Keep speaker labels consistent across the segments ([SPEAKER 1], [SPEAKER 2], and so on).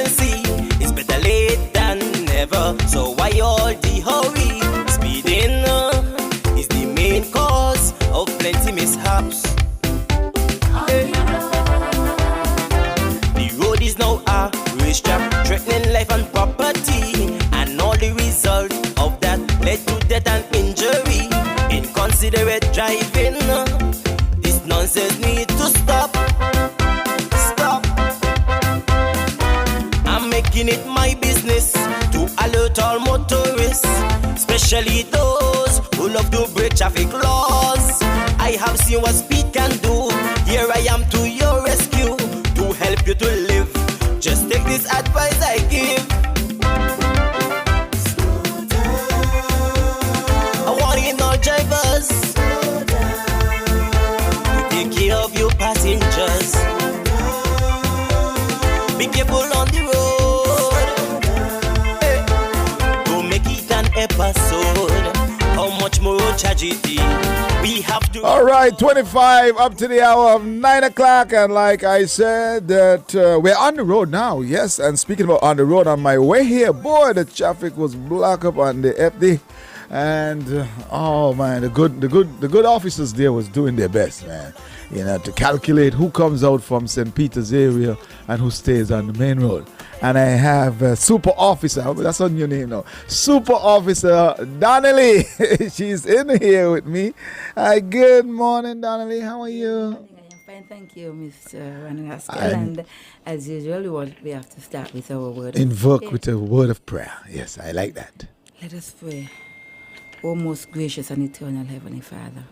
[SPEAKER 1] emergency. It's better late than never. So why all the hurry? Speeding is the main cause of plenty mishaps. The road is now a racetrack, threatening life and property, and all the result of that led to death and injury. Inconsiderate driving, this nonsense need to stop. Stop. I'm making it my business to alert all motorists, especially those who love to break traffic laws. I have seen what speed can do. Here I am to your rescue to help you to live. Just take this advice I give. Slow down. I want in all drivers to take care of your passengers. Be careful on the road. Hey. Don't make it an episode. How much more tragedy we have to.
[SPEAKER 2] All right, 25 up to the hour of 9 o'clock. And like I said, that we're on the road now. Yes, and speaking about on the road, on my way here, boy, the traffic was blocked up on the FD. And oh man, the good officers there was doing their best, man. You know, to calculate who comes out from St. Peter's area and who stays on the main road. And I have Super Officer, that's her new name now, Super Officer Donnelly. She's in here with me. Good morning, Donnelly. How are you?
[SPEAKER 3] I'm fine, thank you, Mr. Ranascal. And as usual, we have to start with our word of prayer.
[SPEAKER 2] Invoke with a word of prayer. Yes, I like that.
[SPEAKER 3] Let us pray. O most gracious and eternal Heavenly Father,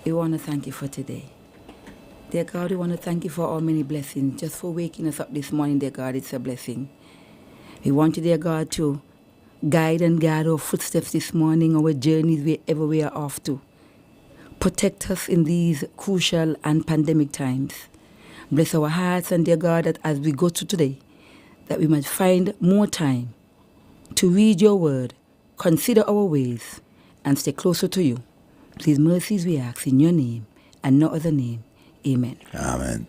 [SPEAKER 3] we want to thank you for today. Dear God, we want to thank you for all many blessings. Just for waking us up this morning, dear God, it's a blessing. We want you, dear God, to guide and guide our footsteps this morning, our journeys wherever we are off to. Protect us in these crucial and pandemic times. Bless our hearts, and dear God, that as we go through today, that we might find more time to read your word, consider our ways, and stay closer to you. Please mercies we ask in your name and no other name. Amen.
[SPEAKER 2] Amen.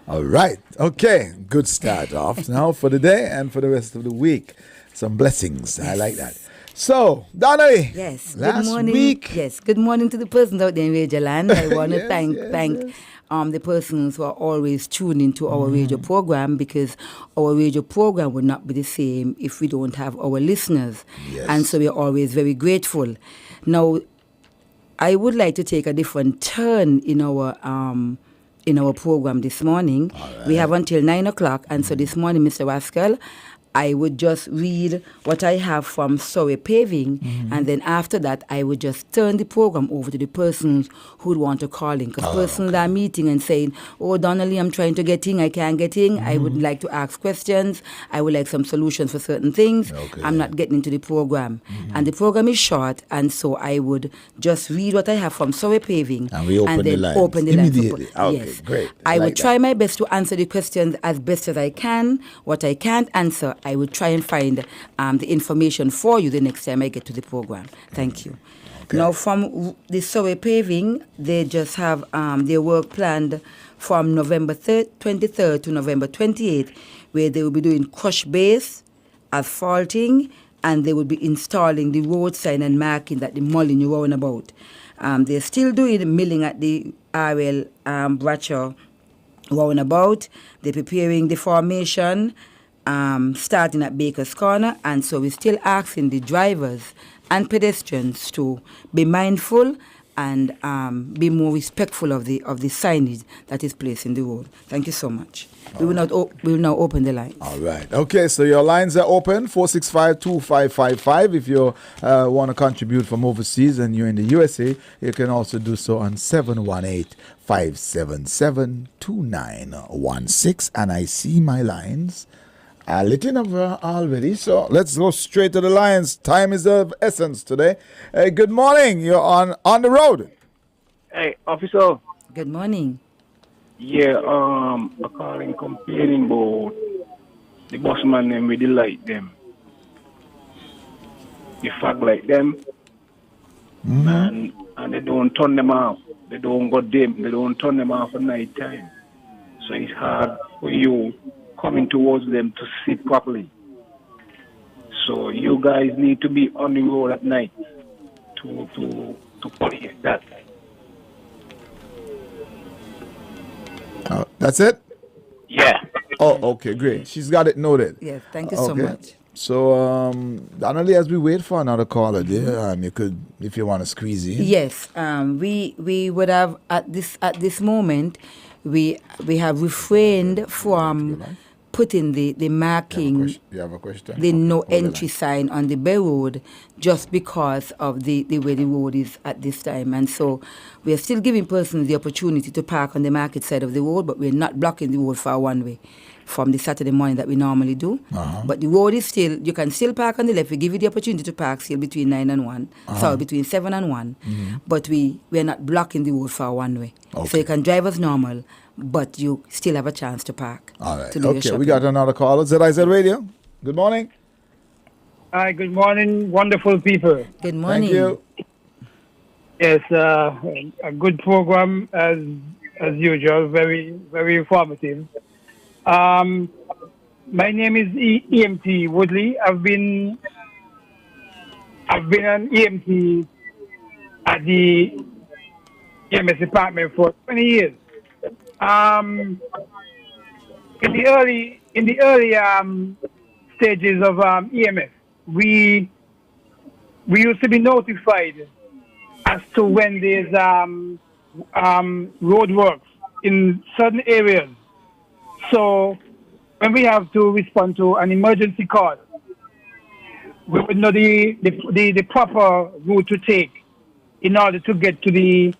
[SPEAKER 2] All right. Okay. Good start off now for the day and for the rest of the week. Some blessings. Yes. I like that. So, Donnelly.
[SPEAKER 3] Yes.
[SPEAKER 2] Last
[SPEAKER 3] good morning.
[SPEAKER 2] week.
[SPEAKER 3] Yes. Good morning to the persons out there in Radio Land. I want to thank the persons who are always tuned into our radio program, because our radio program would not be the same if we don't have our listeners.
[SPEAKER 2] Yes.
[SPEAKER 3] And so we are always very grateful. Now, I would like to take a different turn in our program this morning. Right. We have until 9 o'clock, and so this morning, Mr. Rascal, I would just read what I have from Surrey Paving, and then after that, I would just turn the program over to the persons who would want to call in. Because persons are meeting and saying, oh, Donnelly, I'm trying to get in, I can't get in. I would like to ask questions. I would like some solutions for certain things. Okay. I'm not getting into the program. And the program is short, and so I would just read what I have from Surrey Paving.
[SPEAKER 2] And we open the lines.
[SPEAKER 3] Open the
[SPEAKER 2] immediately.
[SPEAKER 3] Lines.
[SPEAKER 2] Okay,
[SPEAKER 3] yes.
[SPEAKER 2] Great.
[SPEAKER 3] I would try my best to answer the questions as best as I can. What I can't answer, I would try and find the information for you the next time I get to the program. Thank you. Okay. Now, from the Surrey Paving, they just have their work planned from November 23rd to November 28th, where they will be doing crush base, asphalting, and they will be installing the road sign and marking that the mulling you're on about. They're still doing milling at the R.L. Bradshaw roundabout. They're preparing the formation, starting at Baker's Corner, and so we're still asking the drivers and pedestrians to be mindful and be more respectful of the signage that is placed in the road. Thank you so much. We will now open the lines.
[SPEAKER 2] All right. Okay, so your lines are open, 465-2555. If you want to contribute from overseas and you're in the USA, you can also do so on 718-577-2916. And I see my lines lit in already, so let's go straight to the lines. Time is of essence today. Hey, good morning. You're on the road.
[SPEAKER 4] Hey, officer.
[SPEAKER 3] Good morning.
[SPEAKER 4] Yeah, I'm calling complaining about the busman them with the light them. The fog light them. And they don't turn them off. They don't go dim. They don't turn them off at night time. So it's hard for you coming towards them to sit properly. So you guys need to be on the road at night to police that.
[SPEAKER 2] That's it?
[SPEAKER 4] Yeah.
[SPEAKER 2] Oh, okay, great. She's got it noted.
[SPEAKER 3] Yes, thank you so much.
[SPEAKER 2] So, Donnelly, as we wait for another caller, dear, you could, if you want to squeeze in.
[SPEAKER 3] Yes, we would have at this moment, we have refrained from putting the marking,
[SPEAKER 2] You have a question?
[SPEAKER 3] the no
[SPEAKER 2] Hold the
[SPEAKER 3] entry sign on the Bay Road, just because of the way the road is at this time. And so we are still giving persons the opportunity to park on the market side of the road, but we're not blocking the road for a one way from the Saturday morning that we normally do. But the road is still, you can still park on the left. We give you the opportunity to park still between 9 and 1, sorry, between 7 and 1. But we're not blocking the road for a one way.
[SPEAKER 2] Okay.
[SPEAKER 3] So you can drive as normal, but you still have a chance to park.
[SPEAKER 2] All right.
[SPEAKER 3] To do your
[SPEAKER 2] Okay,
[SPEAKER 3] shopping.
[SPEAKER 2] we got another caller. ZIZ Radio. Good morning.
[SPEAKER 5] Hi, good morning, wonderful people.
[SPEAKER 3] Good morning.
[SPEAKER 2] Thank you.
[SPEAKER 5] Yes, a good program as usual, very, very informative. My name is EMT Woodley. I've been an EMT at the EMS department for 20 years. In the early stages of EMS, we used to be notified as to when there's road works in certain areas. So when we have to respond to an emergency call, we would know the proper route to take in order to get to the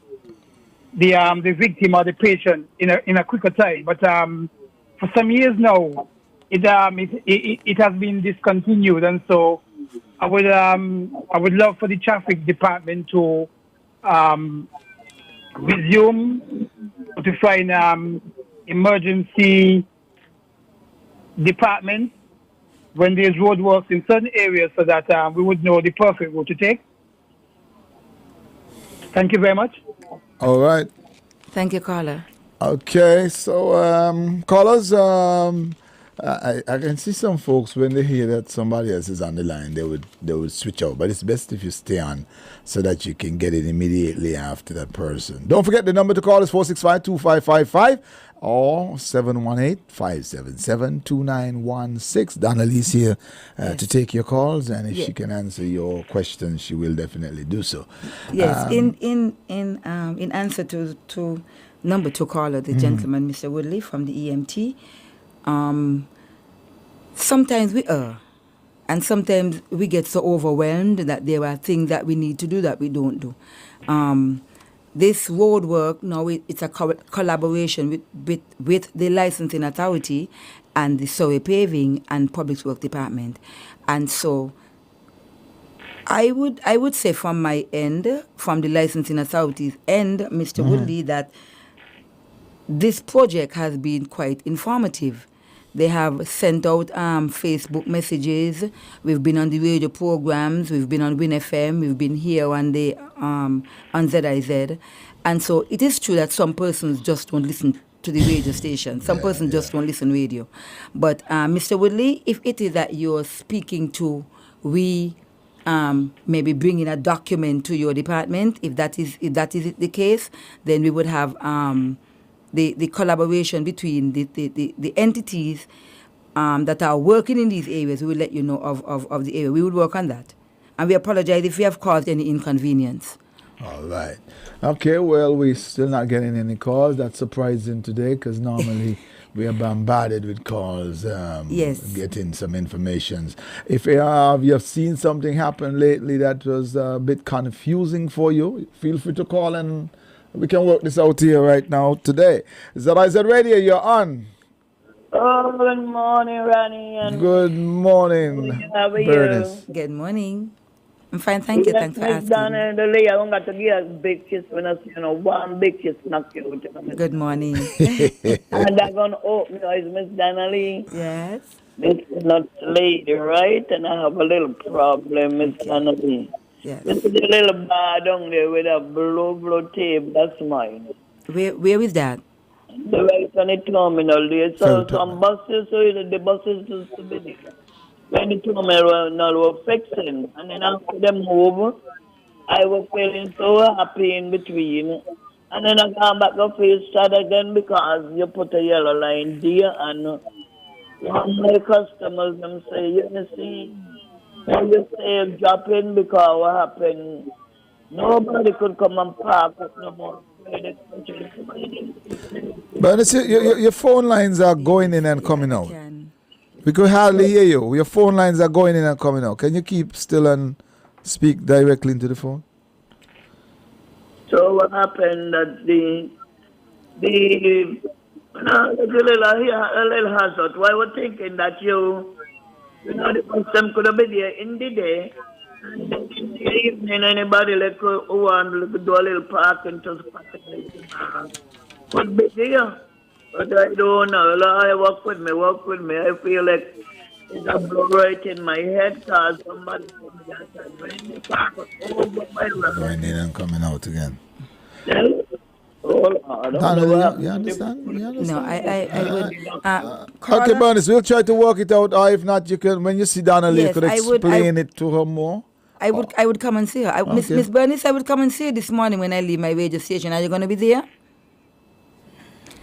[SPEAKER 5] victim or the patient in a quicker time. But for some years now, it has been discontinued, and so I would love for the traffic department to resume to find emergency department when there's roadworks in certain areas, so that we would know the perfect route to take. Thank you very much.
[SPEAKER 2] All right.
[SPEAKER 3] Thank you, caller.
[SPEAKER 2] Okay, so callers, I can see some folks when they hear that somebody else is on the line, they would switch out. But it's best if you stay on so that you can get it immediately after that person. Don't forget the number to call is 465-2555 or 718-577-2916. Donnelly's here to take your calls, and if she can answer your questions, she will definitely do so.
[SPEAKER 3] Yes, in answer to number 2 caller, the gentleman, Mr. Woodley from the EMT, sometimes we err, and sometimes we get so overwhelmed that there are things that we need to do that we don't do. This road work, now it's a collaboration with the licensing authority and the Surrey Paving and Public Works Department. And so I would say from my end, from the licensing authority's end, Mr. Woodley, that this project has been quite informative. They have sent out Facebook messages. We've been on the radio programs. We've been on Win FM. We've been here on the on ZIZ. And so it is true that some persons just don't listen to the radio station. Some persons just don't listen radio. But Mr. Woodley, if it is that you're speaking to, we maybe bring in a document to your department. If that is the case, then we would have the collaboration between the entities that are working in these areas. We will let you know of the area. We will work on that. And we apologize if we have caused any inconvenience.
[SPEAKER 2] All right. Okay, well, we're still not getting any calls. That's surprising today because normally we are bombarded with calls, getting some information. If you have seen something happen lately that was a bit confusing for you, feel free to call and we can work this out here right now today. ZIZ Radio, you're on.
[SPEAKER 6] Oh, good morning, Ronnie. And
[SPEAKER 2] good morning,
[SPEAKER 6] how are
[SPEAKER 2] Bernice.
[SPEAKER 6] you?
[SPEAKER 3] Good morning. I'm fine, thank you. Thanks for asking.
[SPEAKER 6] I don't got to give a big kiss when I see, one big kiss knock you out.
[SPEAKER 3] Good morning.
[SPEAKER 6] And I'm going to open your eyes, Miss Donnelly.
[SPEAKER 3] Yes.
[SPEAKER 6] This is not lady, right? And I have a little problem, Miss Donnelly.
[SPEAKER 3] Yes.
[SPEAKER 6] This is a little bar down there with a blue tape. That's mine.
[SPEAKER 3] Where is that?
[SPEAKER 6] The right on the terminal there. So
[SPEAKER 2] Ferry
[SPEAKER 6] some buses, so the buses used to be there. When the terminal were fixing, and then after them move, I was feeling so happy in between. And then I come back up to start again because you put a yellow line there, and my customers them say, you see, you say drop in because what happened? Nobody could come and park up no more.
[SPEAKER 2] But your phone lines are going in and coming out.
[SPEAKER 3] Can.
[SPEAKER 2] We could hardly hear you. Your phone lines are going in and coming out. Can you keep still and speak directly into the phone?
[SPEAKER 6] So what happened that the little hazard. Why was thinking that the custom could have been there in the day, and then in the evening anybody like who want to do a little parking just could be there. But I don't know. I walk with me. I feel like it's a blow right in my head because somebody told me that when the park was over my road.
[SPEAKER 2] Going in and coming out again.
[SPEAKER 6] Oh, I don't know what
[SPEAKER 2] You understand?
[SPEAKER 3] No, I would.
[SPEAKER 2] Okay, Bernice, we'll try to work it out. Or if not, you can, when you see Donna Lee,
[SPEAKER 3] Yes,
[SPEAKER 2] you could
[SPEAKER 3] I would-
[SPEAKER 2] explain it to her more.
[SPEAKER 3] I would come and see her. Miss
[SPEAKER 2] Okay.
[SPEAKER 3] Bernice, I would come and see her this morning when I leave my radio station. Are you going to be there?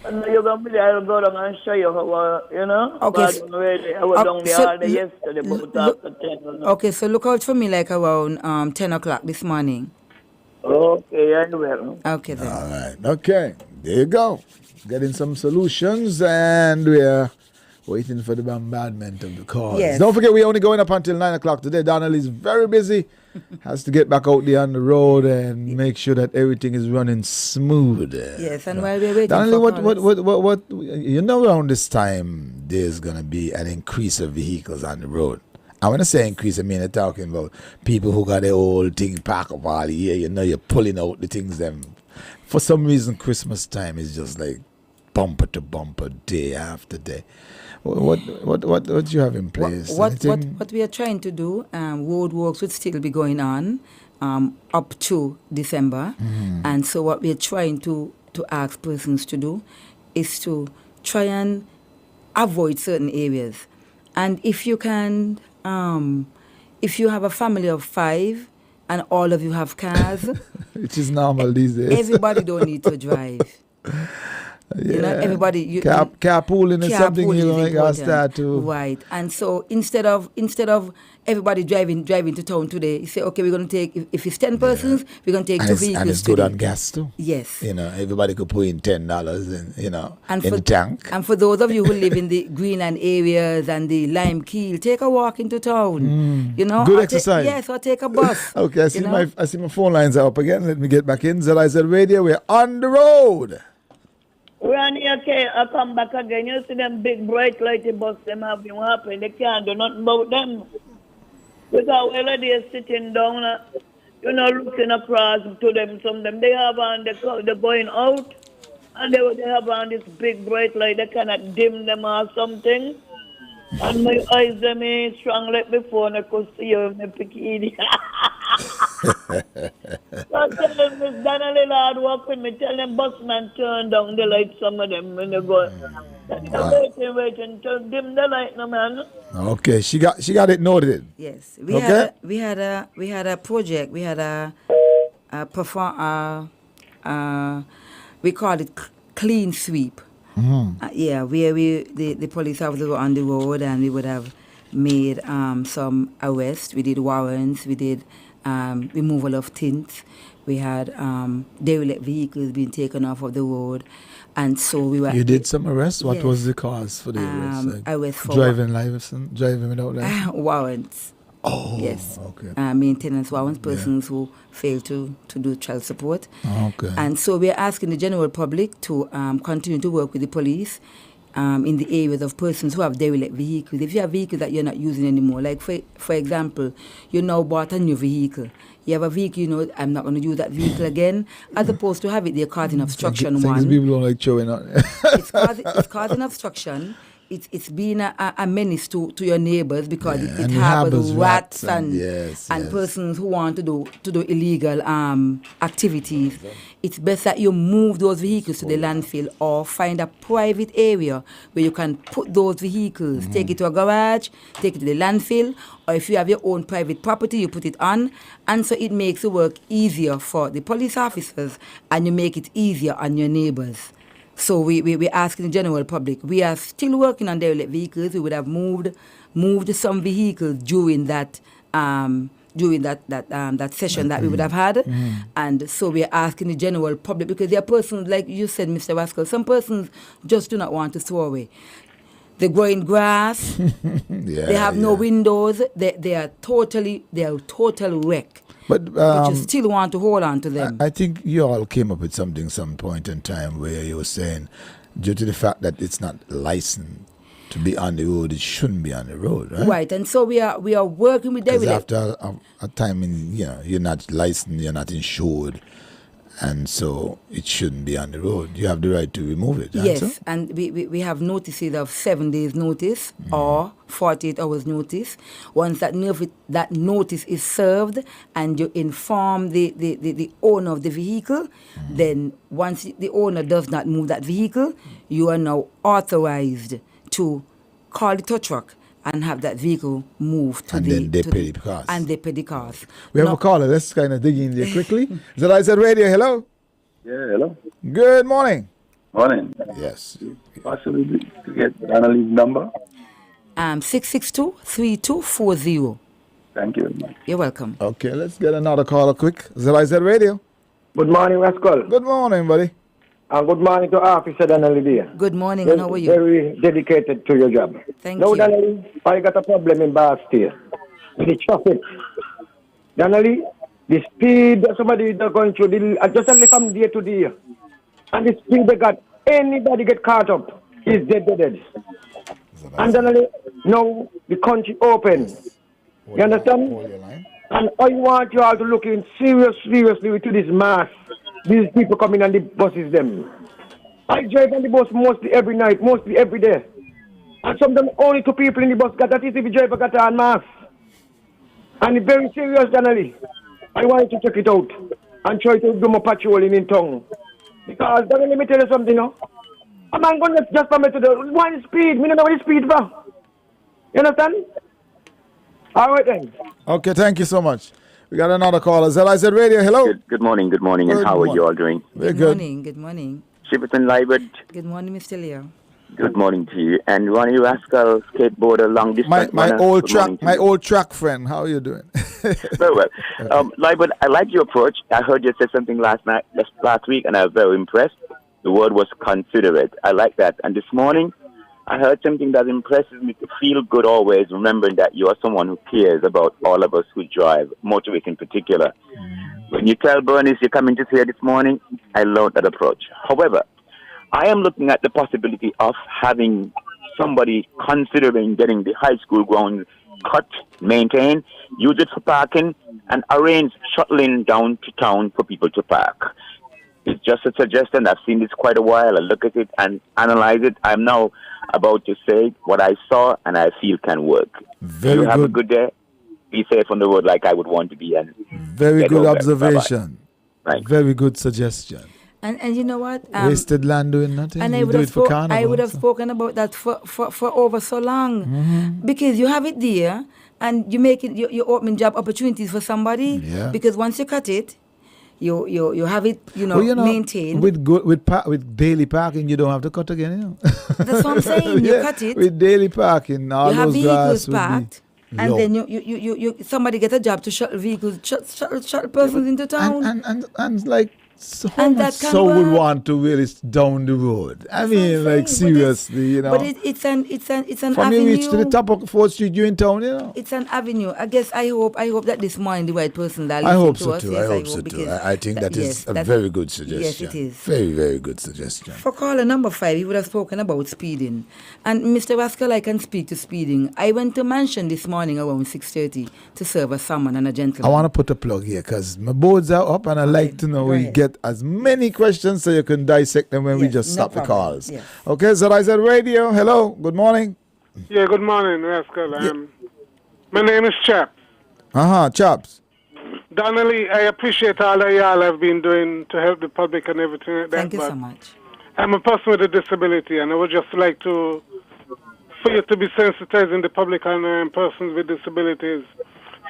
[SPEAKER 6] You're going to be there. I'll go down and show you how,
[SPEAKER 3] Okay,
[SPEAKER 6] I don't really. I was down there
[SPEAKER 3] so
[SPEAKER 6] all day yesterday, but after 10.
[SPEAKER 3] Okay, so look out for me like around 10 o'clock this morning.
[SPEAKER 6] Okay, I will.
[SPEAKER 3] Okay, then.
[SPEAKER 2] All right. Okay. There you go. Getting some solutions, and we're waiting for the bombardment of the calls.
[SPEAKER 3] Yes.
[SPEAKER 2] Don't forget, we're only going up until 9 o'clock today. Donnelly's very busy. Has to get back out there on the road and make sure that everything is running smooth.
[SPEAKER 3] Yes, and while we're waiting
[SPEAKER 2] Donnelly,
[SPEAKER 3] for
[SPEAKER 2] what, around this time, there's going to be an increase of vehicles on the road. And when I say increase, I mean I'm talking about people who got their old thing packed up all year. You're pulling out the things them. For some reason, Christmas time is just like bumper to bumper, day after day. What you have in place?
[SPEAKER 3] What we are trying to do, road works would still be going on up to December. And so what we are trying to ask persons to do is to try and avoid certain areas. And if you can, if you have a family of 5 and all of you have cars,
[SPEAKER 2] which is normal these days.
[SPEAKER 3] everybody don't need to drive. Everybody
[SPEAKER 2] carpooling is something you got to start to.
[SPEAKER 3] Right. And so instead of everybody driving to town today, you say, okay, we're going to take, if it's 10 persons, we're going to take 2 vehicles.
[SPEAKER 2] And it's good on gas too.
[SPEAKER 3] Yes.
[SPEAKER 2] Everybody could put in $10 in
[SPEAKER 3] for
[SPEAKER 2] the tank.
[SPEAKER 3] And for those of you who live in the Greenland areas and the Lime Keel, take a walk into town.
[SPEAKER 2] Good exercise.
[SPEAKER 3] Yes, or take a bus.
[SPEAKER 2] Okay, I see my phone lines are up again. Let me get back in. ZIZ Radio, we're on the road.
[SPEAKER 6] We're on here, okay, I come back again. You see them big bright lighty bus them have been happening. They can't do nothing about them. Because while they're sitting down, looking across to them, some of them, they have on, they're going out, and they have on this big bright light. They cannot dim them or something. And my eyes, them ain't strong like before, and I could see you in the bikini. So tell them, Miss Donnelly, Lord, walk with me. Tell them, busman, turn down the light, some of them, when they go. Waiting, to dim the light, no, man.
[SPEAKER 2] Okay, she got it noted.
[SPEAKER 3] Yes. We had a project. We had a we called it clean sweep. Where the police officers were on the road, and we would have made some arrests. We did warrants. We did removal of tints. We had derelict vehicles being taken off of the road, and so we were.
[SPEAKER 2] You did some arrests. What
[SPEAKER 3] Yes.
[SPEAKER 2] was the cause for the arrest?
[SPEAKER 3] Arrest for
[SPEAKER 2] driving license, driving without license.
[SPEAKER 3] warrants.
[SPEAKER 2] Oh,
[SPEAKER 3] Yes.
[SPEAKER 2] Okay.
[SPEAKER 3] Maintenance warrants, persons who fail to do child support.
[SPEAKER 2] Okay.
[SPEAKER 3] And so we're asking the general public to continue to work with the police in the areas of persons who have derelict vehicles. If you have vehicles that you're not using anymore, like for example, you now bought a new vehicle. You have a vehicle, I'm not going to use that vehicle again, as opposed to have it there causing obstruction.
[SPEAKER 2] Things people don't like showing up.
[SPEAKER 3] It's causing obstruction. it's been a menace to your neighbors because it
[SPEAKER 2] and
[SPEAKER 3] harbors rats and
[SPEAKER 2] yes.
[SPEAKER 3] persons who want to do illegal activities. It's best that you move those vehicles to the landfill or find a private area where you can put those vehicles. Take it to a garage, take it to the landfill, or if you have your own private property, you put it on. And so it makes the work easier for the police officers and you make it easier on your neighbors. So we're asking the general public. We are still working on derelict vehicles. We would have moved some vehicles during that session that we would have had. And so we're asking the general public, because there are persons, like you said, Mr. Rascal, some persons just do not want to throw away. They grow in grass. They have no windows. They are total wreck. But you still want to hold on to them.
[SPEAKER 2] I think you all came up with something some point in time where you were saying, due to the fact that it's not licensed to be on the road, it shouldn't be on the road, right?
[SPEAKER 3] Right, and so we are working with them.
[SPEAKER 2] Because after a time, you're not licensed, you're not insured, and so it shouldn't be on the road. You have the right to remove it.
[SPEAKER 3] Yes,
[SPEAKER 2] so?
[SPEAKER 3] And we have notices of 7 days notice or 48 hours notice. Once that notice is served and you inform the owner of the vehicle, then once the owner does not move that vehicle, you are now authorized to call the tow truck and have that vehicle moved to
[SPEAKER 2] and then they pay the cost.
[SPEAKER 3] And they pay the cost.
[SPEAKER 2] We have a caller. Let's kind of dig in there quickly. Zeliza Radio, hello.
[SPEAKER 7] Yeah, hello.
[SPEAKER 2] Good morning.
[SPEAKER 7] Morning.
[SPEAKER 2] Yes.
[SPEAKER 7] Possibly to get Annalie's number?
[SPEAKER 3] 662-3240.
[SPEAKER 7] Thank you very much.
[SPEAKER 3] You're welcome.
[SPEAKER 2] Okay, let's get another caller quick. Zeliza Radio.
[SPEAKER 8] Good morning, Rascal.
[SPEAKER 2] Good morning, buddy.
[SPEAKER 8] And good morning to Officer Donnelly.
[SPEAKER 3] Good morning, and how are you?
[SPEAKER 8] Very dedicated to your job.
[SPEAKER 3] Thank
[SPEAKER 8] you.
[SPEAKER 3] you.
[SPEAKER 8] Now, Donnelly, I got a problem in Bastille. With the traffic. Donnelly, the speed that somebody is going through, just only from day to day. And the speed they got, anybody get caught up is dead. And Donnelly, now the country open. You understand? And I want you all to look in seriously to this mass. These people coming on the buses, them. I drive on the bus mostly every night, mostly every day. And sometimes only 2 people in the bus got that is if the driver got on mask. And it's very serious, Donnelly. I want you to check it out and try to do more patrolling in town. Because, Donnelly, let me tell you something, no? A man going to just permit to do one speed. Me don't know what the speed for. You understand? All right, then.
[SPEAKER 2] Okay, thank you so much. We got another caller. ZIZ Radio, hello.
[SPEAKER 9] Good morning, and how are you all doing?
[SPEAKER 2] Very
[SPEAKER 3] good.
[SPEAKER 2] good.
[SPEAKER 3] Good morning.
[SPEAKER 9] Shiverton Liebert.
[SPEAKER 3] Good morning, Mr. Leo.
[SPEAKER 9] Good morning to you. And Ronnie Rascal, skateboarder, long distance.
[SPEAKER 2] My old track friend. How are you doing?
[SPEAKER 9] Very well. Liebert, I like your approach. I heard you say something last week, and I was very impressed. The word was considerate. I like that. And this morning, I heard something that impresses me to feel good always, remembering that you are someone who cares about all of us who drive, motorists in particular. When you tell Bernice you're coming to see her this morning, I love that approach. However, I am looking at the possibility of having somebody considering getting the high school grounds cut, maintained, use it for parking, and arrange shuttling down to town for people to park. It's just a suggestion. I've seen this quite a while. I look at it and analyze it. I'm now about to say what I saw and I feel can work.
[SPEAKER 2] Very
[SPEAKER 9] you have
[SPEAKER 2] good.
[SPEAKER 9] a good day. Be safe on the road like I would want to be. And
[SPEAKER 2] very good observation.
[SPEAKER 9] Right.
[SPEAKER 2] Very good suggestion.
[SPEAKER 3] And you know what?
[SPEAKER 2] Wasted land doing nothing.
[SPEAKER 3] And I would have spoken about that for over so long. Because you have it there and you make it, you open job opportunities for somebody.
[SPEAKER 2] Yeah.
[SPEAKER 3] Because once you cut it, you have it, maintained.
[SPEAKER 2] With daily parking, you don't have to cut again.
[SPEAKER 3] That's what I'm saying. You cut it.
[SPEAKER 2] With daily parking, all
[SPEAKER 3] you have
[SPEAKER 2] those
[SPEAKER 3] vehicles
[SPEAKER 2] grass
[SPEAKER 3] parked, and then you somebody get a job to shuttle vehicles, shuttle persons into town.
[SPEAKER 2] And like, so how much so would want to really down the road? I mean, like seriously,
[SPEAKER 3] But it's an
[SPEAKER 2] from
[SPEAKER 3] avenue.
[SPEAKER 2] you reach to the top of 4th Street, you in town,
[SPEAKER 3] It's an avenue. I guess I hope that this morning the right person that
[SPEAKER 2] I hope
[SPEAKER 3] to
[SPEAKER 2] so
[SPEAKER 3] us.
[SPEAKER 2] too.
[SPEAKER 3] Yes,
[SPEAKER 2] I hope so too. I think that is a very good suggestion.
[SPEAKER 3] Yes, it is.
[SPEAKER 2] Very, very good suggestion.
[SPEAKER 3] For caller number 5, he would have spoken about speeding. And Mr. Rascal, I can speak to speeding. I went to Mansion this morning around 6:30 to serve a someone and a gentleman.
[SPEAKER 2] I want to put a plug here because my boards are up and I like to know we get get as many questions so you can dissect them when we
[SPEAKER 3] Yes,
[SPEAKER 2] just
[SPEAKER 3] no
[SPEAKER 2] stop the
[SPEAKER 3] problem.
[SPEAKER 2] calls.
[SPEAKER 3] Yes.
[SPEAKER 2] Okay, Zaraized Radio, hello, good morning.
[SPEAKER 10] Yeah, good morning, Rascal. My name is Chap.
[SPEAKER 2] Chaps.
[SPEAKER 10] Donnelly, I appreciate all that y'all have been doing to help the public and everything like that.
[SPEAKER 3] Thank you
[SPEAKER 10] but
[SPEAKER 3] so much.
[SPEAKER 10] I'm a person with a disability, and I would just like for you to be sensitizing the public on persons with disabilities.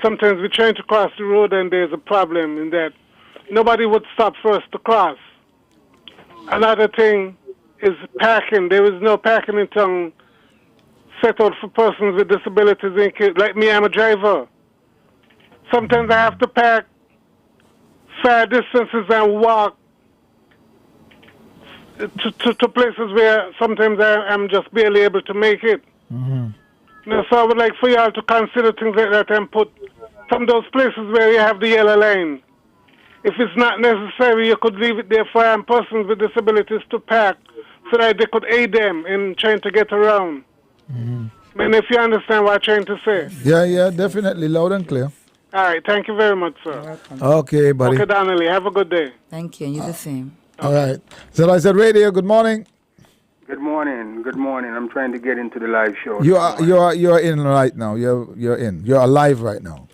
[SPEAKER 10] Sometimes we're trying to cross the road, and there's a problem in that nobody would stop first to cross. Another thing is parking. There is no parking in town set out for persons with disabilities. Like me, I'm a driver. Sometimes I have to park far distances and walk to places where sometimes I'm just barely able to make it. So I would like for y'all to consider things like that and put some of those places where you have the yellow line. If it's not necessary, you could leave it there for persons with disabilities to park so that they could aid them in trying to get around. And if you understand what I'm trying to say.
[SPEAKER 2] Yeah, definitely, loud and clear.
[SPEAKER 10] All right, thank you very much, sir.
[SPEAKER 2] Okay, buddy.
[SPEAKER 10] Okay, Donnelly, have a good day.
[SPEAKER 3] Thank you, and you the same.
[SPEAKER 2] All right. Zaraized Radio, good morning.
[SPEAKER 11] Good morning. Good morning. I'm trying to get into the live show.
[SPEAKER 2] You are in right now. You're in. You're alive right now.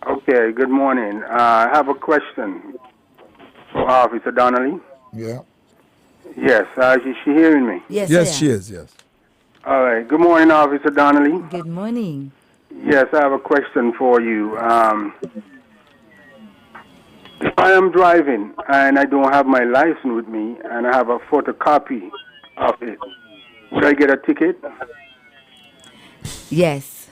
[SPEAKER 11] Okay. Good morning. I have a question for Officer Donnelly.
[SPEAKER 2] Yeah.
[SPEAKER 11] Yes. Is she hearing me?
[SPEAKER 3] Yes,
[SPEAKER 2] Yes, she is. Yes.
[SPEAKER 11] All right. Good morning, Officer Donnelly.
[SPEAKER 3] Good morning.
[SPEAKER 11] Yes, I have a question for you. If I am driving and I don't have my license with me and I have a photocopy of it, would I get a ticket?
[SPEAKER 3] Yes.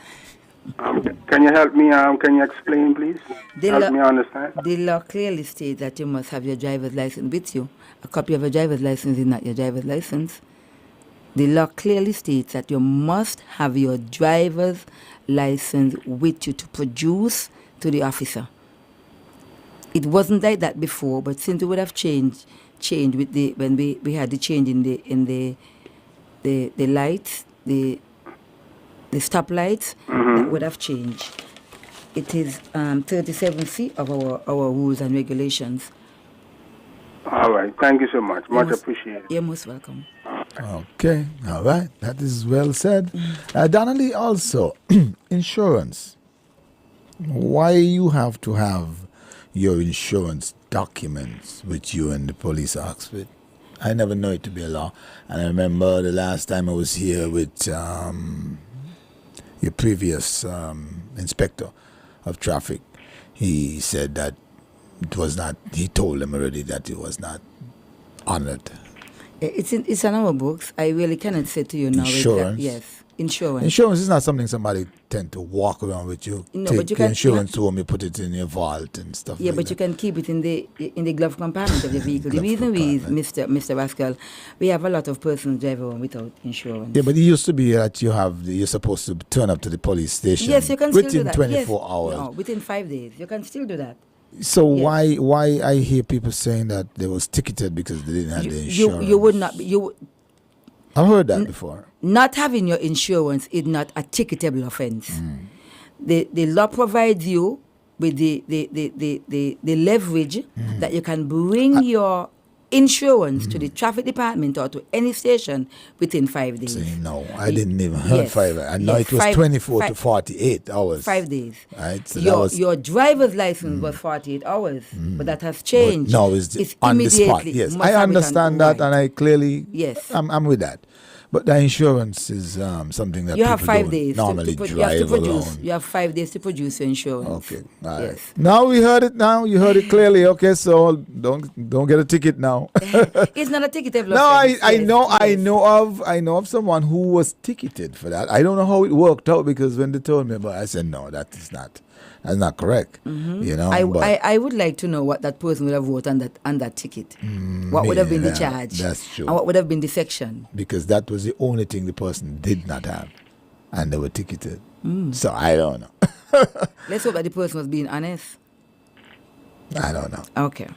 [SPEAKER 11] Can you help me? Can you explain, please? Help me understand.
[SPEAKER 3] The law clearly states that you must have your driver's license with you. A copy of a driver's license is not your driver's license. The law clearly states that you must have your driver's license with you to produce to the officer. It wasn't like that before, but since we would have changed with when we had the change in the lights, the stop lights, that would have changed. It is 37C of our rules and regulations.
[SPEAKER 11] All right. Thank you so much. Much appreciated.
[SPEAKER 3] You're most welcome.
[SPEAKER 2] Okay. All right. That is well said. Donnelly, also, insurance. Why you have to have your insurance documents with you and the police Oxford? I never know it to be a law. And I remember the last time I was here with your previous inspector of traffic, he said that it was not, he told them already that it was not honored.
[SPEAKER 3] It's in our books. I really cannot say to you now.
[SPEAKER 2] Insurance?
[SPEAKER 3] Yes, insurance.
[SPEAKER 2] Insurance is not something somebody tend to walk around with you.
[SPEAKER 3] No,
[SPEAKER 2] take
[SPEAKER 3] but you
[SPEAKER 2] your
[SPEAKER 3] can-
[SPEAKER 2] insurance home, you put it in your vault and stuff
[SPEAKER 3] Yeah,
[SPEAKER 2] like
[SPEAKER 3] but
[SPEAKER 2] that.
[SPEAKER 3] you can keep it in the glove compartment of your vehicle. The reason we, Mr. Rascal, we have a lot of persons drive around without insurance.
[SPEAKER 2] Yeah, but it used to be that you're supposed to turn up to the police station
[SPEAKER 3] Yes, you can still do
[SPEAKER 2] within
[SPEAKER 3] that.
[SPEAKER 2] 24
[SPEAKER 3] Yes.
[SPEAKER 2] hours.
[SPEAKER 3] No, within 5 days. You can still do that.
[SPEAKER 2] So
[SPEAKER 3] Yes.
[SPEAKER 2] why I hear people saying that they was ticketed because they didn't have the insurance?
[SPEAKER 3] You would not be,
[SPEAKER 2] I've heard that before.
[SPEAKER 3] not having your insurance is not a ticketable offense. The law provides you with the leverage that you can bring your insurance to the traffic department or to any station within 5 days.
[SPEAKER 2] No, I didn't even heard
[SPEAKER 3] Yes.
[SPEAKER 2] 5 hours. I know
[SPEAKER 3] Yes,
[SPEAKER 2] it was 24 to
[SPEAKER 3] five-
[SPEAKER 2] 48 hours.
[SPEAKER 3] 5 days.
[SPEAKER 2] Right? So that was,
[SPEAKER 3] Your driver's license was 48 hours, but that has changed.
[SPEAKER 2] no, it's on the spot.
[SPEAKER 3] immediately.
[SPEAKER 2] Yes,
[SPEAKER 3] Must
[SPEAKER 2] I
[SPEAKER 3] have it on-
[SPEAKER 2] understand that, and I clearly,
[SPEAKER 3] Yes.
[SPEAKER 2] I'm with that. But the insurance is something that
[SPEAKER 3] You
[SPEAKER 2] people
[SPEAKER 3] have 5
[SPEAKER 2] don't
[SPEAKER 3] days
[SPEAKER 2] normally
[SPEAKER 3] you have
[SPEAKER 2] drive
[SPEAKER 3] to produce.
[SPEAKER 2] alone.
[SPEAKER 3] You have 5 days to produce your insurance.
[SPEAKER 2] Okay, all right.
[SPEAKER 3] Yes.
[SPEAKER 2] Now we heard it. Now you heard it clearly. Okay, so don't get a ticket now.
[SPEAKER 3] It's not a ticketable
[SPEAKER 2] No,
[SPEAKER 3] offense.
[SPEAKER 2] I
[SPEAKER 3] Yes,
[SPEAKER 2] know
[SPEAKER 3] yes.
[SPEAKER 2] I know of someone who was ticketed for that. I don't know how it worked out because when they told me about it, I said no, that's not correct. You know, but
[SPEAKER 3] I would like to know what that person would have wrote on that ticket. What would have been the
[SPEAKER 2] yeah,
[SPEAKER 3] charge?
[SPEAKER 2] that's true.
[SPEAKER 3] And what would have been the section?
[SPEAKER 2] because that was the only thing the person did not have, and they were ticketed. So I don't know.
[SPEAKER 3] Let's hope that the person was being honest.
[SPEAKER 2] I don't know.
[SPEAKER 3] Okay.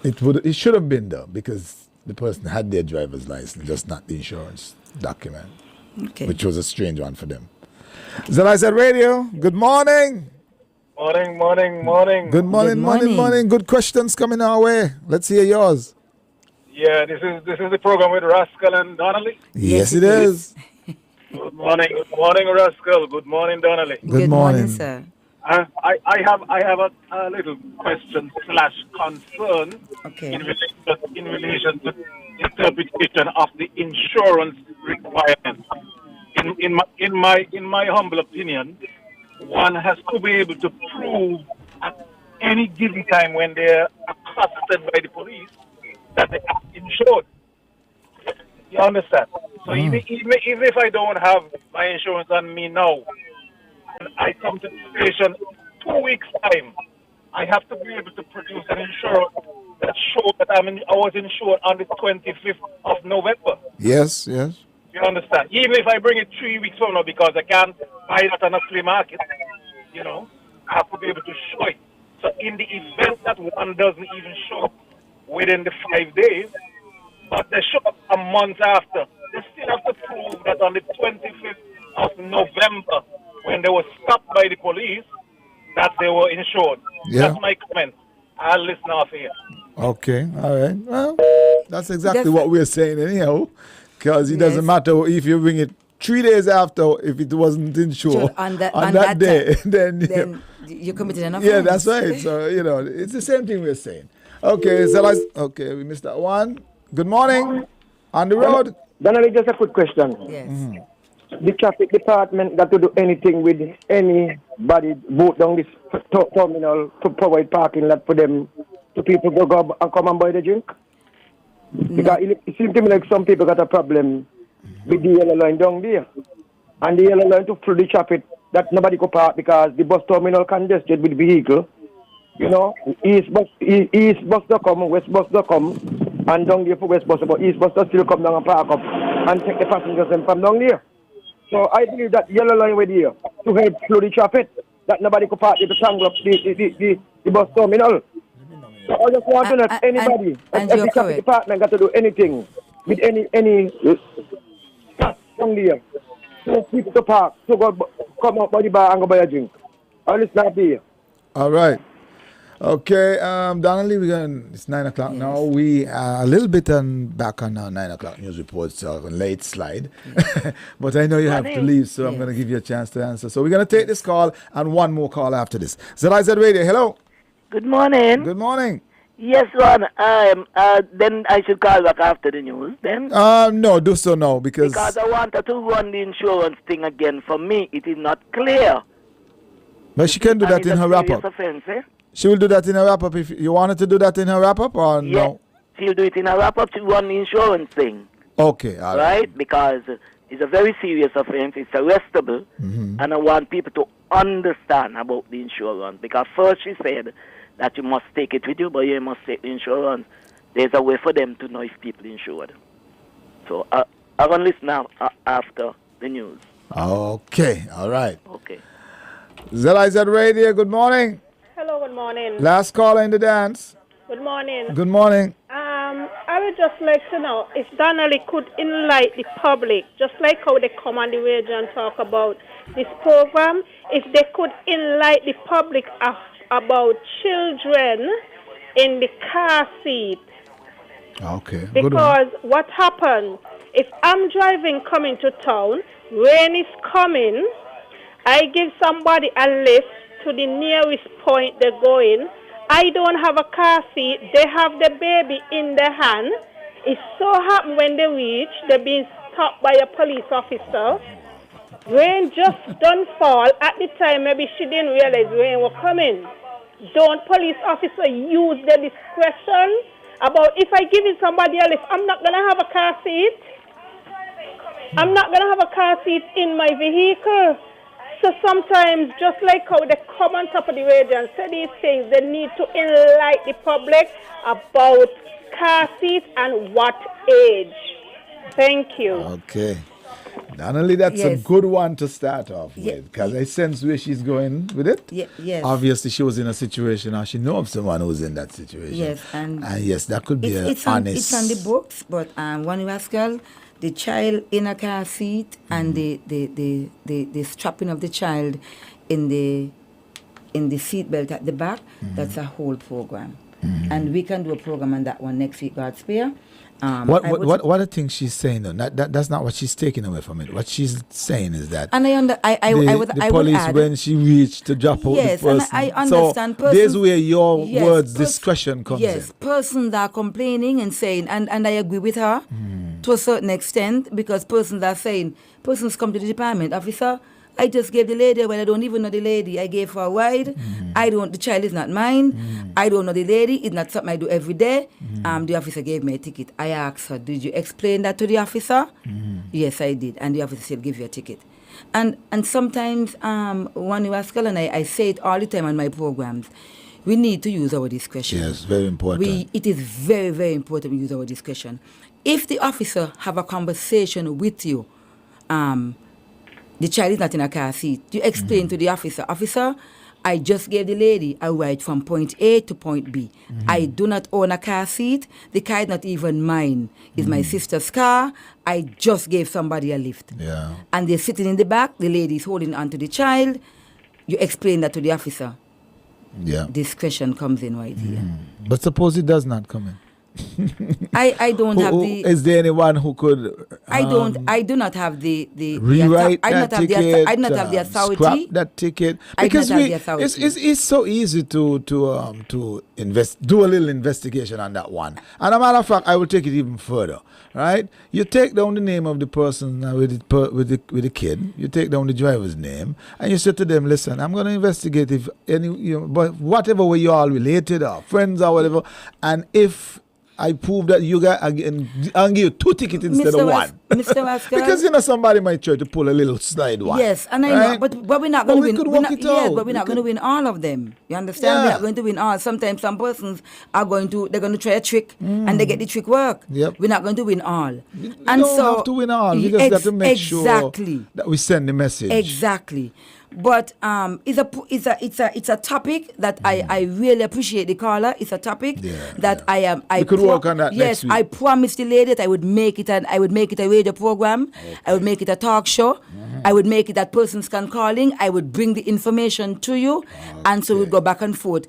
[SPEAKER 2] It should have been though because the person had their driver's license, just not the insurance document,
[SPEAKER 3] Okay.
[SPEAKER 2] which was a strange one for them. Zaraized Radio, good morning.
[SPEAKER 12] Morning.
[SPEAKER 2] Good morning. Good questions coming our way. Let's hear yours.
[SPEAKER 12] Yeah, this is the program with Rascal and Donnelly.
[SPEAKER 2] Yes, it is.
[SPEAKER 12] Good morning, Rascal. Good morning, Donnelly.
[SPEAKER 2] Good morning,
[SPEAKER 3] sir.
[SPEAKER 12] I have a little question / concern
[SPEAKER 3] Okay.
[SPEAKER 12] in relation to interpretation of the insurance requirement. In my humble opinion, one has to be able to prove at any given time when they're accosted by the police that they are insured. You understand? So even if I don't have my insurance on me now, and I come to the station 2 weeks time, I have to be able to produce an insurance that shows that I was insured on the 25th of November.
[SPEAKER 2] Yes.
[SPEAKER 12] You understand? Even if I bring it 3 weeks from now because I can't buy that on a flea market, I have to be able to show it. So in the event that one doesn't even show up within the 5 days, but they show up a month after, they still have to prove that on the 25th of November, when they were stopped by the police, that they were insured.
[SPEAKER 2] Yeah.
[SPEAKER 12] That's my comment. I'll listen off here.
[SPEAKER 2] Okay, all right. Well, that's exactly what we're saying anyhow, because it doesn't matter if you bring it 3 days after, if it wasn't insured
[SPEAKER 3] Sure, on
[SPEAKER 2] that day, then
[SPEAKER 3] you committed an offense.
[SPEAKER 2] yeah, that's right. So, it's the same thing we're saying. Okay, so we missed that one. Good morning. On the road.
[SPEAKER 8] Donnelly, just a quick question.
[SPEAKER 3] Yes.
[SPEAKER 8] The traffic department got to do anything with anybody boat down this terminal to provide parking lot for them, to people go and come and buy the drink? Because it seems to me like some people got a problem with the yellow line down there. And the yellow line to flood the traffic that nobody could park because the bus terminal congested with vehicle. East bus don't come, west bus don't come, and down there for west bus, but east bus don't still come down and park up and take the passengers and from down there. So I believe that yellow line with here to help slow the traffic, that nobody could park to tangle up the bus terminal. So I just want to know if anybody at the traffic department got to do anything with any down there. So people to park, to go come out by the bar and go buy a drink. I'll listen up here.
[SPEAKER 2] All right. Okay, Donnelly, it's 9 o'clock now. We are a little bit back on our 9 o'clock news reports, so a late slide. But I know you have to leave, so I'm going to give you a chance to answer. So we're going to take this call and one more call after this. ZIZ Radio, hello.
[SPEAKER 13] Good morning.
[SPEAKER 2] Good morning.
[SPEAKER 13] Yes, Ron. Then I should call back after the news, then?
[SPEAKER 2] No, do so now, because
[SPEAKER 13] I wanted to run the insurance thing again. For me, it is not clear.
[SPEAKER 2] But she can do that in her wrap-up.
[SPEAKER 13] Offense, eh?
[SPEAKER 2] She will do that in her wrap-up. If you wanted to do that in her wrap-up, or no?
[SPEAKER 13] She'll do it in her wrap-up to run the insurance thing.
[SPEAKER 2] Okay, all
[SPEAKER 13] right. Because it's a very serious offense. It's arrestable.
[SPEAKER 2] Mm-hmm.
[SPEAKER 13] And I want people to understand about the insurance. Because first she said that you must take it with you, but you must take the insurance. There's a way for them to know if people are insured. So I'm going to listen now after the news.
[SPEAKER 2] Okay, all right.
[SPEAKER 13] Okay.
[SPEAKER 2] ZIZ Radio, good morning.
[SPEAKER 14] Hello, good morning.
[SPEAKER 2] Last caller in the dance.
[SPEAKER 14] Good morning.
[SPEAKER 2] Good morning.
[SPEAKER 14] I would just like to know if Donnelly could enlighten the public, just like how they come on the radio and talk about this program, if they could enlighten the public about children in the car seat.
[SPEAKER 2] Okay.
[SPEAKER 14] Because what happens, if I'm driving coming to town, rain is coming, I give somebody a lift to the nearest point they're going. I don't have a car seat. They have the baby in their hand. It so happens when they reach, they're being stopped by a police officer. Rain just don't fall. At the time, maybe she didn't realize rain was coming. Don't police officer use their discretion about if I give it somebody a lift, I'm not going to have a car seat. I'm not going to have a car seat in my vehicle. So sometimes, just like how they come on top of the radio and say these things, they need to enlighten the public about car seats and what age. Thank you.
[SPEAKER 2] Okay. Not only that's a good one to start off with, because I sense where she's going with it.
[SPEAKER 3] Yes.
[SPEAKER 2] Obviously, she was in a situation, or she knows of someone who's in that situation.
[SPEAKER 3] Yes, and
[SPEAKER 2] yes, that could be
[SPEAKER 3] it's
[SPEAKER 2] honest.
[SPEAKER 3] on the books, but one rascal, the child in a car seat and the strapping of the child in the in the seatbelt at the back, that's a whole program. And we can do a program on that one next week, God spare.
[SPEAKER 2] What are the things she's saying though? That's not what she's taking away from it. What she's saying is that
[SPEAKER 3] and I would
[SPEAKER 2] police
[SPEAKER 3] add,
[SPEAKER 2] when she reached to drop out
[SPEAKER 3] yes,
[SPEAKER 2] the person.
[SPEAKER 3] and I understand.
[SPEAKER 2] So there's where your words discretion comes in.
[SPEAKER 3] Yes, persons are complaining and saying, and I agree with her to a certain extent, because persons come to the department, officer, I just gave the lady, well, I don't even know the lady. I gave her a ride. The child is not mine. I don't know the lady. It's not something I do every day. The officer gave me a ticket. I asked her, did you explain that to the officer? Yes, I did. And the officer said, give you a ticket. And sometimes, Wani Rascal and I say it all the time on my programs, we need to use our discretion.
[SPEAKER 2] Yes, very important.
[SPEAKER 3] It is very, very important we use our discretion. If the officer have a conversation with you, the child is not in a car seat, you explain to the officer, I just gave the lady a ride from point A to point B. I do not own a car seat. The car is not even mine. It's my sister's car. I just gave somebody a lift.
[SPEAKER 2] Yeah.
[SPEAKER 3] And they're sitting in the back. The lady is holding on to the child. You explain that to the officer.
[SPEAKER 2] Yeah.
[SPEAKER 3] Discretion comes in right here.
[SPEAKER 2] But suppose it does not come in.
[SPEAKER 3] I don't have the.
[SPEAKER 2] Is there anyone who could?
[SPEAKER 3] I do not have the
[SPEAKER 2] rewrite that ticket.
[SPEAKER 3] I do not have the authority.
[SPEAKER 2] Scrap that ticket because it's so easy to invest, do a little investigation on that one. And a matter of fact, I will take it even further. Right? You take down the name of the person with the kid. You take down the driver's name, and you say to them, "Listen, I'm going to investigate if any, but whatever way you all related or friends or whatever, and if I prove that you guys, I'll give you 2 tickets instead of 1.
[SPEAKER 3] Mr. Rascal.
[SPEAKER 2] Because somebody might try to pull a little slide one.
[SPEAKER 3] Yes, and I know, but we're not going to win. But we're not going to win all of them. You understand?
[SPEAKER 2] Yeah.
[SPEAKER 3] We're not going to win all. Sometimes some persons they're going to try a trick and they get the trick work.
[SPEAKER 2] Yep.
[SPEAKER 3] We're not going to win all.
[SPEAKER 2] You don't have to win all. We just have to make sure that we send the message.
[SPEAKER 3] Exactly. But it's a topic that I really appreciate the caller. It's a topic that I
[SPEAKER 2] could work on that.
[SPEAKER 3] Yes,
[SPEAKER 2] next week.
[SPEAKER 3] I promised the lady that I would make it a radio program. Okay. I would make it a talk show. I would make it that persons can call in. I would bring the information to you, and so we'd go back and forth,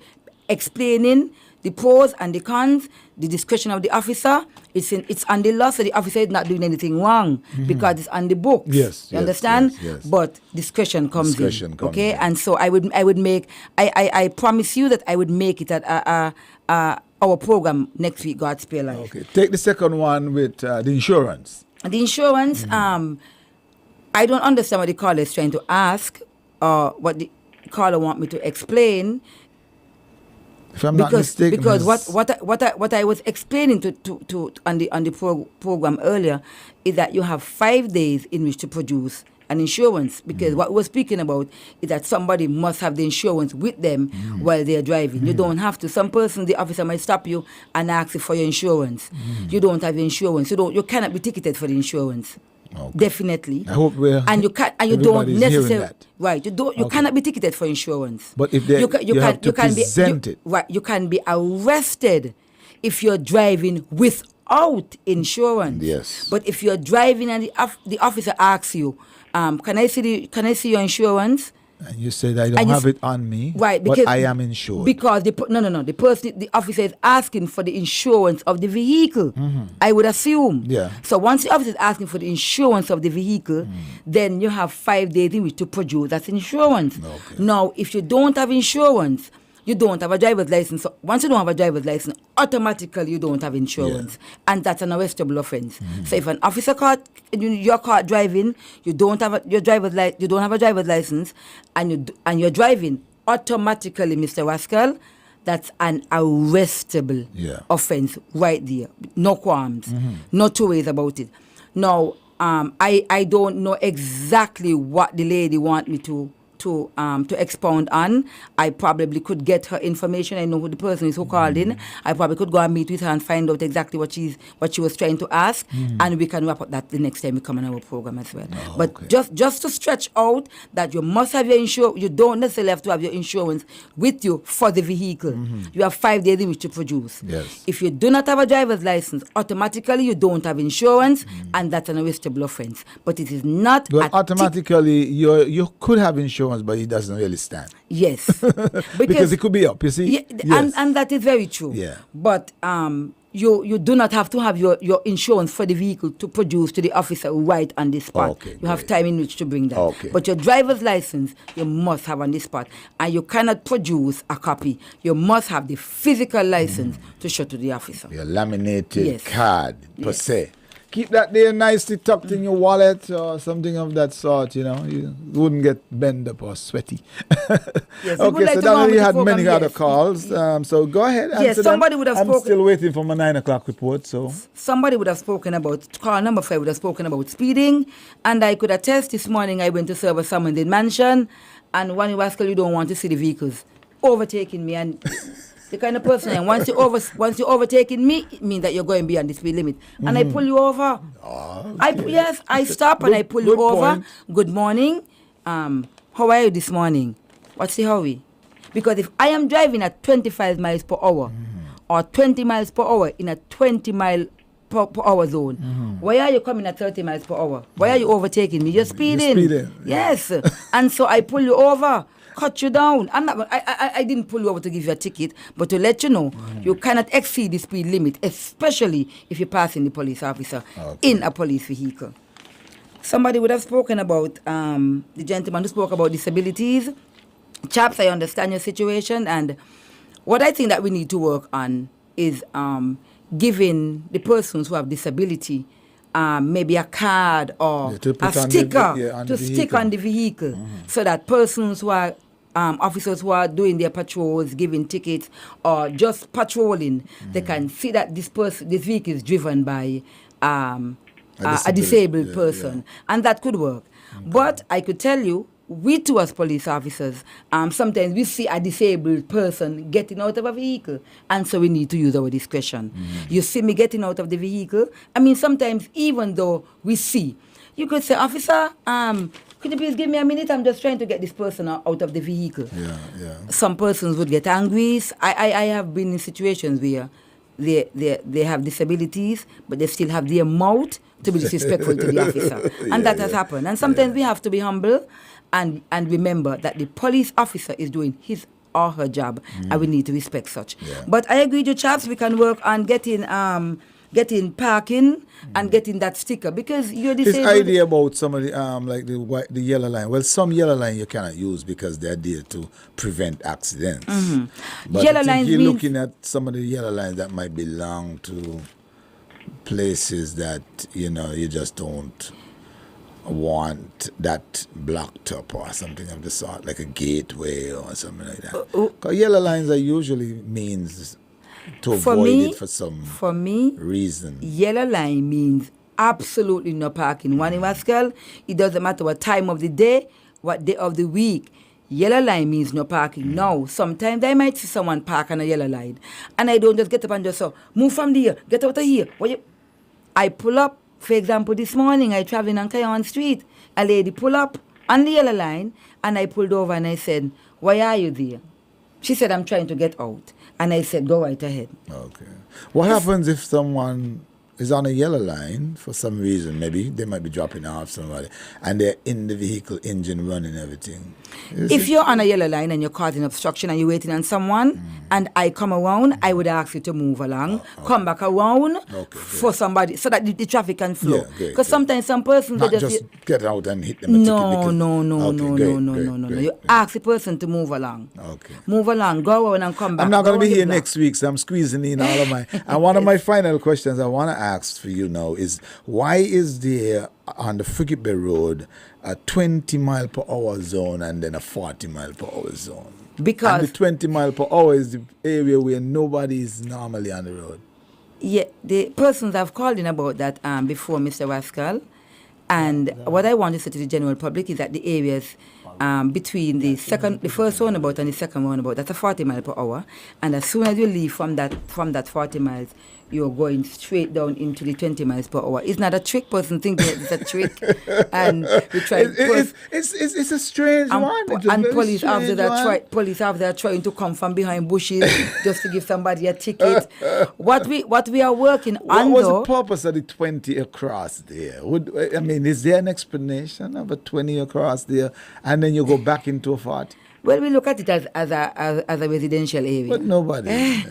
[SPEAKER 3] explaining the pros and the cons, the discretion of the officer. It's on the law, so the officer is not doing anything wrong because it's on the books.
[SPEAKER 2] Yes,
[SPEAKER 3] you understand?
[SPEAKER 2] Yes.
[SPEAKER 3] But discretion comes in. Okay, and so I would make. I promise you that I would make it at our program next week. God spare life.
[SPEAKER 2] Okay, take the second one with the insurance.
[SPEAKER 3] The insurance. I don't understand what the caller is trying to ask, or what the caller want me to explain.
[SPEAKER 2] If I'm not mistaken,
[SPEAKER 3] because what I was explaining to on the program earlier is that you have 5 days in which to produce an insurance, because what we're speaking about is that somebody must have the insurance with them while they're driving. You don't have to. Some person, the officer might stop you and ask you for your insurance. You don't have insurance. You cannot be ticketed for the insurance. Okay. Definitely.
[SPEAKER 2] I hope
[SPEAKER 3] you don't necessarily right. You cannot be ticketed for insurance.
[SPEAKER 2] But if you have to present it.
[SPEAKER 3] Right. You can be arrested if you're driving without insurance.
[SPEAKER 2] Yes.
[SPEAKER 3] But if you're driving and the officer asks you, can I see your insurance?
[SPEAKER 2] And you say that I don't have it on me,
[SPEAKER 3] right?
[SPEAKER 2] Because, but I am insured.
[SPEAKER 3] Because the officer is asking for the insurance of the vehicle. I would assume.
[SPEAKER 2] Yeah.
[SPEAKER 3] So once the officer is asking for the insurance of the vehicle, then you have 5 days in which to produce that insurance.
[SPEAKER 2] Okay.
[SPEAKER 3] Now, if you don't have insurance, you don't have a driver's license. So once you don't have a driver's license, automatically you don't have insurance, and that's an arrestable offense. So if an officer caught your car driving, you don't have a driver's license, and you're driving, automatically, Mr. Rascal, that's an arrestable offense right there. No qualms, no two ways about it. Now, I don't know exactly what the lady want me to expound on. I probably could get her information. I know who the person is who called in. I probably could go and meet with her and find out exactly what she was trying to ask, and we can wrap up that the next time we come on our program as well. But just to stretch out that you must have your insurance. You don't necessarily have to have your insurance with you for the vehicle. You have 5 days in which to produce.
[SPEAKER 2] Yes.
[SPEAKER 3] If you do not have a driver's license, automatically you don't have insurance, and that's an arrestable offense. But it is not.
[SPEAKER 2] Well, automatically you could have insurance much, but he doesn't really stand.
[SPEAKER 3] Yes.
[SPEAKER 2] Because it could be up, you see?
[SPEAKER 3] Yeah,
[SPEAKER 2] Yes.
[SPEAKER 3] and that is very true.
[SPEAKER 2] Yeah.
[SPEAKER 3] But you do not have to have your insurance for the vehicle to produce to the officer right on the spot.
[SPEAKER 2] Okay,
[SPEAKER 3] you have time in which to bring that.
[SPEAKER 2] Okay.
[SPEAKER 3] But your driver's license, you must have on the spot. And you cannot produce a copy. You must have the physical license to show to the officer.
[SPEAKER 2] Your laminated
[SPEAKER 3] Yes.
[SPEAKER 2] card, per
[SPEAKER 3] Yes.
[SPEAKER 2] se. Keep that there nicely tucked in your wallet or something of that sort, you know. You wouldn't get bent up or sweaty.
[SPEAKER 3] Yes,
[SPEAKER 2] Okay, so Donnelly had many other
[SPEAKER 3] yes.
[SPEAKER 2] calls. So go ahead.
[SPEAKER 3] Yes,
[SPEAKER 2] answer them.
[SPEAKER 3] somebody would have
[SPEAKER 2] I'm
[SPEAKER 3] spoken.
[SPEAKER 2] still waiting for my 9 o'clock report, so.
[SPEAKER 3] Somebody would have spoken about, call number 5 would have spoken about speeding, and I could attest this morning I went to serve a summons in mansion, and one rascal, you don't want to see the vehicles overtaking me, and the kind of person I am. Once you overtaking me, it means that you're going beyond the speed limit, and I pull you over. Yes, I stop and I pull you over.
[SPEAKER 2] point.
[SPEAKER 3] Good morning. How are you this morning? What's the hurry? Because if I am driving at 25 miles per hour or 20 miles per hour in a 20 mile per hour zone, why are you coming at 30 miles per hour? Why are you overtaking me? You're speeding.
[SPEAKER 2] speeding,
[SPEAKER 3] Yes. And so I pull you over, cut you down. I didn't pull you over to give you a ticket, but to let you know, you cannot exceed the speed limit, especially if you're passing the police officer in a police vehicle. Somebody would have spoken about the gentleman who spoke about disabilities. Chaps, I understand your situation, and what I think that we need to work on is giving the persons who have disability maybe a card or
[SPEAKER 2] to
[SPEAKER 3] a
[SPEAKER 2] put on the-
[SPEAKER 3] sticker
[SPEAKER 2] yeah, on
[SPEAKER 3] to
[SPEAKER 2] the
[SPEAKER 3] stick
[SPEAKER 2] vehicle.
[SPEAKER 3] on the vehicle, so that persons who are officers who are doing their patrols, giving tickets, or just patrolling, they can see that this vehicle is driven by a disabled person, and that could work. But I could tell you, we too as police officers, sometimes we see a disabled person getting out of a vehicle, and so we need to use our discretion. You see me getting out of the vehicle, I mean, sometimes even though we see, you could say, officer, could you please give me a minute? I'm just trying to get this person out of the vehicle. Some persons would get angry. I have been in situations where they have disabilities, but they still have their mouth to be disrespectful to the officer. And that has happened. And sometimes we have to be humble and remember that the police officer is doing his or her job, and we need to respect such. But I agree with you, chaps, we can work on getting parking and getting that sticker, because you're
[SPEAKER 2] This
[SPEAKER 3] disabled.
[SPEAKER 2] idea about some of the like the yellow line. Well, some yellow line you cannot use because they're there to prevent accidents. But
[SPEAKER 3] Yellow
[SPEAKER 2] I think
[SPEAKER 3] lines
[SPEAKER 2] you're
[SPEAKER 3] means-
[SPEAKER 2] looking at some of the yellow lines that might belong to places that you just don't want that blocked up or something of the sort, like a gateway or something like that. 'Cause yellow lines are usually means to
[SPEAKER 3] For
[SPEAKER 2] avoid
[SPEAKER 3] me-
[SPEAKER 2] it for some
[SPEAKER 3] For me,
[SPEAKER 2] reason.
[SPEAKER 3] yellow line means absolutely no parking. One rascal, it doesn't matter what time of the day, what day of the week. Yellow line means no parking. Now, sometimes I might see someone park on a yellow line, and I don't just get up and just say, move from there, get out of here. I pull up. For example, this morning I traveling on Cayon Street. A lady pull up on the yellow line, and I pulled over and I said, why are you there? She said, I'm trying to get out. And I said, go right ahead.
[SPEAKER 2] Okay. What happens if someone is on a yellow line for some reason? Maybe they might be dropping off somebody, and they're in the vehicle, engine running, everything.
[SPEAKER 3] If you're on a yellow line and you're causing obstruction and you're waiting on someone, and I come around, I would ask you to move along, come back around for somebody, so that the traffic can flow.
[SPEAKER 2] Yeah, great,
[SPEAKER 3] Because sometimes some persons
[SPEAKER 2] Not
[SPEAKER 3] they
[SPEAKER 2] just get out and hit them.
[SPEAKER 3] No.
[SPEAKER 2] No.
[SPEAKER 3] You ask the person to move along.
[SPEAKER 2] Okay.
[SPEAKER 3] Move along, go around and come back.
[SPEAKER 2] I'm not going
[SPEAKER 3] Go
[SPEAKER 2] to be
[SPEAKER 3] on the
[SPEAKER 2] here
[SPEAKER 3] block.
[SPEAKER 2] next week, so I'm squeezing in all of my. And one of my final questions I want to ask for you now is, why is there on the Frigate Bay Road a 20 mile per hour zone and then a 40 mile per hour zone?
[SPEAKER 3] Because
[SPEAKER 2] and the 20 mile per hour is the area where nobody is normally on the road.
[SPEAKER 3] Yeah, the persons have called in about that before, Mr. Rascal. And what I want to say to the general public is that the areas between the first roundabout and the second roundabout, that's a 40 mile per hour. And as soon as you leave from that 40 miles, you're going straight down into the 20 miles per hour. It's not a trick. Person thinking it's a trick. And we try.
[SPEAKER 2] It's a strange one. It's a
[SPEAKER 3] And
[SPEAKER 2] very
[SPEAKER 3] police
[SPEAKER 2] strange one.
[SPEAKER 3] police are trying to come from behind bushes just to give somebody a ticket. What we are working on,
[SPEAKER 2] What was
[SPEAKER 3] though,
[SPEAKER 2] the purpose of the 20 across there? Is there an explanation of a 20 across there? And then then you go back into a 40.
[SPEAKER 3] Well, we look at it as a residential area.
[SPEAKER 2] But nobody.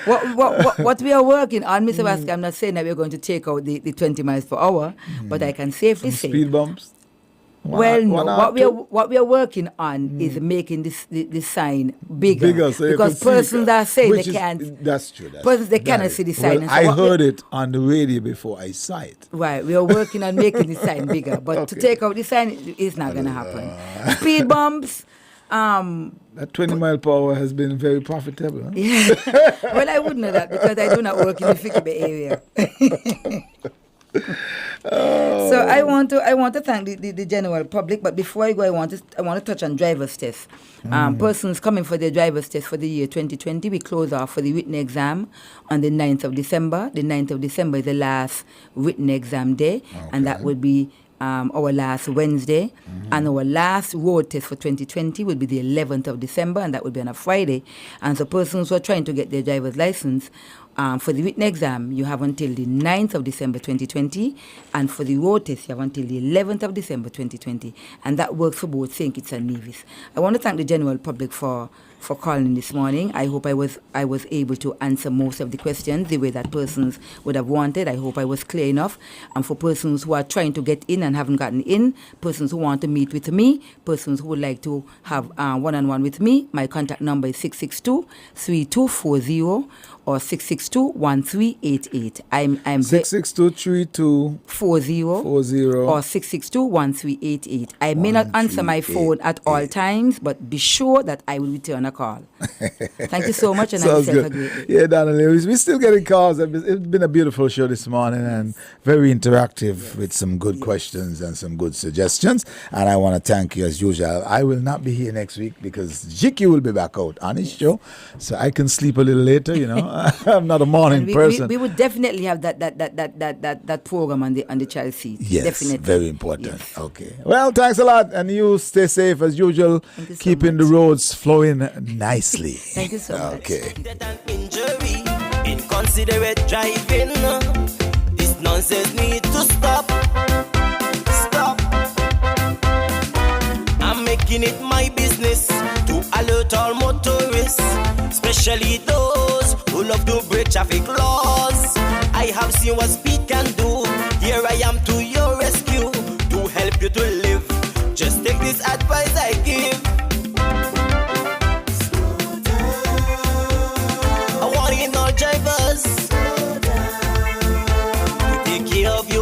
[SPEAKER 3] What we are working on, Mr. Vasquez, I'm not saying that we're going to take out the 20 miles per hour, but I can safely say.
[SPEAKER 2] Speed bumps?
[SPEAKER 3] What we are working on is making the sign bigger.
[SPEAKER 2] So
[SPEAKER 3] because persons are saying they can't.
[SPEAKER 2] That's true.
[SPEAKER 3] Persons they cannot see the sign.
[SPEAKER 2] Well, I heard it on the radio before I saw it.
[SPEAKER 3] Right, we are working on making the sign bigger, but to take out the sign is not going to happen. Speed bumps.
[SPEAKER 2] That 20 mile per hour has been very profitable. Huh?
[SPEAKER 3] Yeah. Well, I wouldn't know that because I do not work in the Fikebe area. So I want to thank the general public, but before I go, I want to touch on driver's test. Persons coming for their driver's test for the year 2020, we close off for the written exam on the 9th of December. The 9th of December is the last written exam day, and that would be our last Wednesday. And our last road test for 2020 will be the 11th of December, and that will be on a Friday. And so persons who are trying to get their driver's license, for the written exam, you have until the 9th of December 2020, and for the road test, you have until the 11th of December 2020, and that works for both St. Kitts and Nevis. I want to thank the general public for calling in this morning. I hope I was able to answer most of the questions the way that persons would have wanted. I hope I was clear enough. And for persons who are trying to get in and haven't gotten in, persons who want to meet with me, persons who would like to have one-on-one with me, my contact number is 662-3240 or 662-1388. I'm
[SPEAKER 2] 662-3240
[SPEAKER 3] or 662-1388. I may not answer my phone at all times, but be sure that I will return a call. Thank you so much, and have yourself a great day.
[SPEAKER 2] Yeah, Donnelly, we're still getting calls. It's been a beautiful show this morning and very interactive with some good questions and some good suggestions. And I want to thank you as usual. I will not be here next week because GQ will be back out on his show, so I can sleep a little later. You know, I'm not a morning person.
[SPEAKER 3] We would definitely have that program on the child seat.
[SPEAKER 2] Yes,
[SPEAKER 3] definitely.
[SPEAKER 2] very important.
[SPEAKER 3] Yes.
[SPEAKER 2] Okay. Well, thanks a lot, and you stay safe as usual, keeping the roads flowing nicely.
[SPEAKER 3] Thank you so much.
[SPEAKER 2] Okay.
[SPEAKER 1] Injury, inconsiderate driving. This nonsense need to stop. Stop. I'm making it my business to alert all motorists, especially those who love to break traffic laws. I have seen what speed can